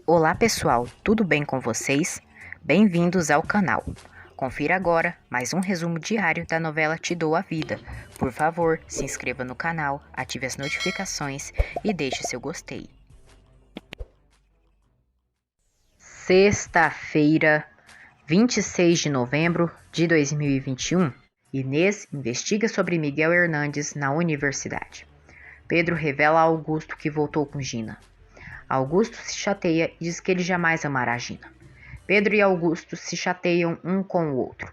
Olá pessoal, tudo bem com vocês? Bem-vindos ao canal. Confira agora mais um resumo diário da novela Te Dou a Vida. Por favor, se inscreva no canal, ative as notificações e deixe seu gostei. Sexta-feira, 26 de novembro de 2021. Inês investiga sobre Miguel Hernandes na universidade. Pedro revela a Augusto que voltou com Gina. Augusto se chateia e diz que ele jamais amará Gina. Pedro e Augusto se chateiam um com o outro.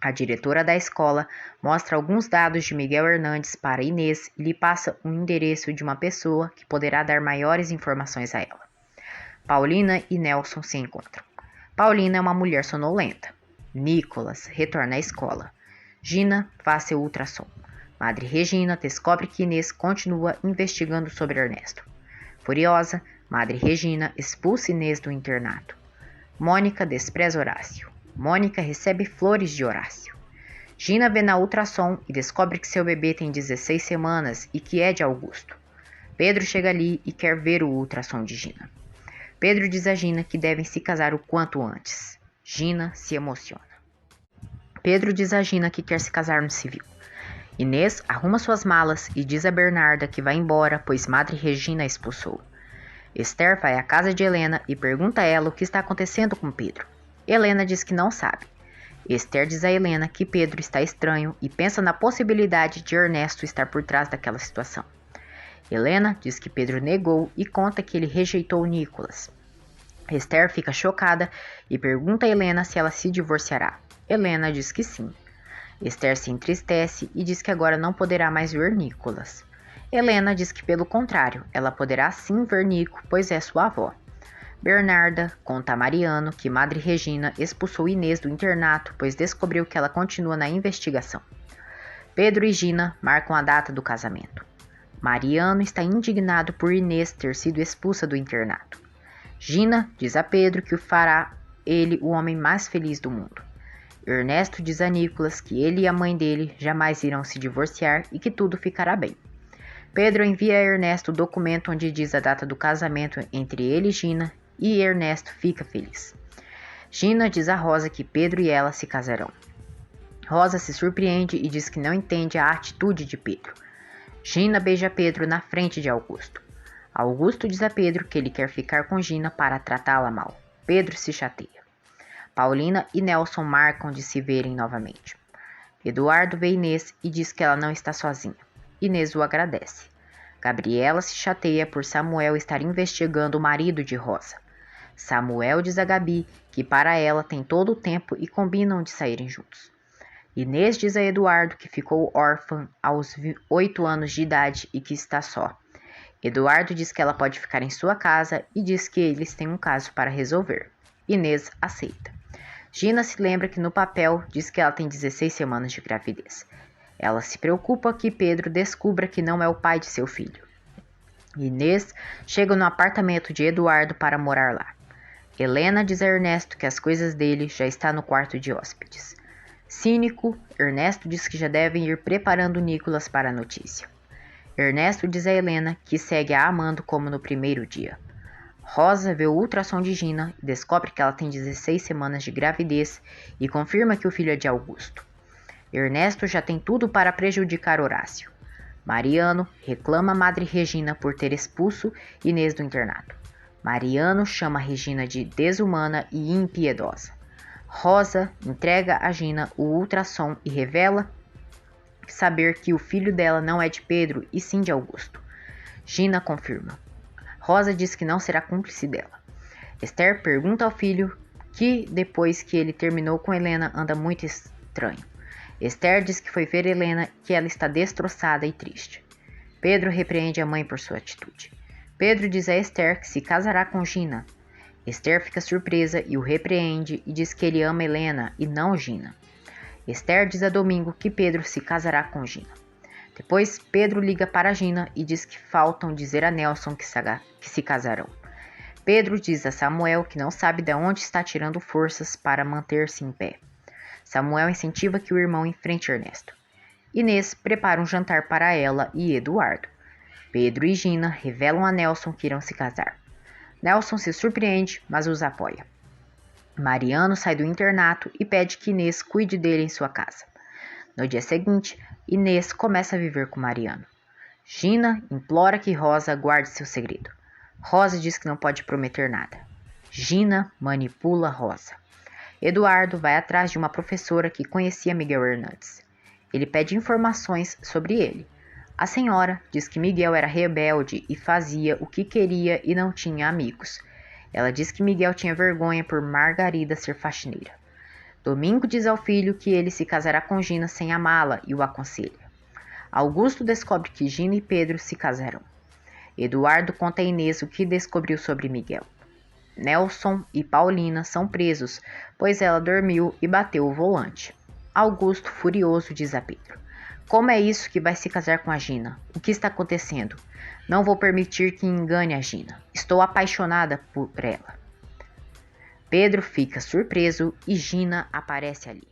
A diretora da escola mostra alguns dados de Miguel Hernandes para Inês e lhe passa o endereço de uma pessoa que poderá dar maiores informações a ela. Paulina e Nelson se encontram. Paulina é uma mulher sonolenta. Nicolas retorna à escola. Gina faz seu ultrassom. Madre Regina descobre que Inês continua investigando sobre Ernesto. Furiosa, Madre Regina expulsa Inês do internato. Mônica despreza Horácio. Mônica recebe flores de Horácio. Gina vê na ultrassom e descobre que seu bebê tem 16 semanas e que é de Augusto. Pedro chega ali e quer ver o ultrassom de Gina. Pedro diz a Gina que devem se casar o quanto antes. Gina se emociona. Pedro diz a Gina que quer se casar no civil. Inês arruma suas malas e diz a Bernarda que vai embora, pois Madre Regina a expulsou. Esther vai à casa de Helena e pergunta a ela o que está acontecendo com Pedro. Helena diz que não sabe. Esther diz a Helena que Pedro está estranho e pensa na possibilidade de Ernesto estar por trás daquela situação. Helena diz que Pedro negou e conta que ele rejeitou Nicolas. Esther fica chocada e pergunta a Helena se ela se divorciará. Helena diz que sim. Esther se entristece e diz que agora não poderá mais ver Nicolas. Helena diz que pelo contrário, ela poderá sim ver Nico, pois é sua avó. Bernarda conta a Mariano que Madre Regina expulsou Inês do internato, pois descobriu que ela continua na investigação. Pedro e Gina marcam a data do casamento. Mariano está indignado por Inês ter sido expulsa do internato. Gina diz a Pedro que fará ele o homem mais feliz do mundo. Ernesto diz a Nicolas que ele e a mãe dele jamais irão se divorciar e que tudo ficará bem. Pedro envia a Ernesto o documento onde diz a data do casamento entre ele e Gina, e Ernesto fica feliz. Gina diz a Rosa que Pedro e ela se casarão. Rosa se surpreende e diz que não entende a atitude de Pedro. Gina beija Pedro na frente de Augusto. Augusto diz a Pedro que ele quer ficar com Gina para tratá-la mal. Pedro se chateia. Paulina e Nelson marcam de se verem novamente. Eduardo vê Inês e diz que ela não está sozinha. Inês o agradece. Gabriela se chateia por Samuel estar investigando o marido de Rosa. Samuel diz a Gabi que para ela tem todo o tempo e combinam de saírem juntos. Inês diz a Eduardo que ficou órfã aos 8 anos de idade e que está só. Eduardo diz que ela pode ficar em sua casa e diz que eles têm um caso para resolver. Inês aceita. Gina se lembra que no papel diz que ela tem 16 semanas de gravidez. Ela se preocupa que Pedro descubra que não é o pai de seu filho. Inês chega no apartamento de Eduardo para morar lá. Helena diz a Ernesto que as coisas dele já estão no quarto de hóspedes. Cínico, Ernesto diz que já devem ir preparando Nicolas para a notícia. Ernesto diz a Helena que segue a amando como no primeiro dia. Rosa vê o ultrassom de Gina e descobre que ela tem 16 semanas de gravidez e confirma que o filho é de Augusto. Ernesto já tem tudo para prejudicar Horácio. Mariano reclama a Madre Regina por ter expulso Inês do internato. Mariano chama Regina de desumana e impiedosa. Rosa entrega a Gina o ultrassom e revela saber que o filho dela não é de Pedro e sim de Augusto. Gina confirma. Rosa diz que não será cúmplice dela. Esther pergunta ao filho que, depois que ele terminou com Helena, anda muito estranho. Esther diz que foi ver Helena que ela está destroçada e triste. Pedro repreende a mãe por sua atitude. Pedro diz a Esther que se casará com Gina. Esther fica surpresa e o repreende e diz que ele ama Helena e não Gina. Esther diz a Domingo que Pedro se casará com Gina. Depois, Pedro liga para Gina e diz que faltam dizer a Nelson que se casarão. Pedro diz a Samuel que não sabe de onde está tirando forças para manter-se em pé. Samuel incentiva que o irmão enfrente Ernesto. Inês prepara um jantar para ela e Eduardo. Pedro e Gina revelam a Nelson que irão se casar. Nelson se surpreende, mas os apoia. Mariano sai do internato e pede que Inês cuide dele em sua casa. No dia seguinte, Inês começa a viver com Mariano. Gina implora que Rosa guarde seu segredo. Rosa diz que não pode prometer nada. Gina manipula Rosa. Eduardo vai atrás de uma professora que conhecia Miguel Hernandes. Ele pede informações sobre ele. A senhora diz que Miguel era rebelde e fazia o que queria e não tinha amigos. Ela diz que Miguel tinha vergonha por Margarida ser faxineira. Domingo diz ao filho que ele se casará com Gina sem amá-la e o aconselha. Augusto descobre que Gina e Pedro se casarão. Eduardo conta a Inês o que descobriu sobre Miguel. Nelson e Paulina são presos, pois ela dormiu e bateu o volante. Augusto, furioso, diz a Pedro: como é isso que vai se casar com a Gina? O que está acontecendo? Não vou permitir que engane a Gina. Estou apaixonada por ela. Pedro fica surpreso e Gina aparece ali.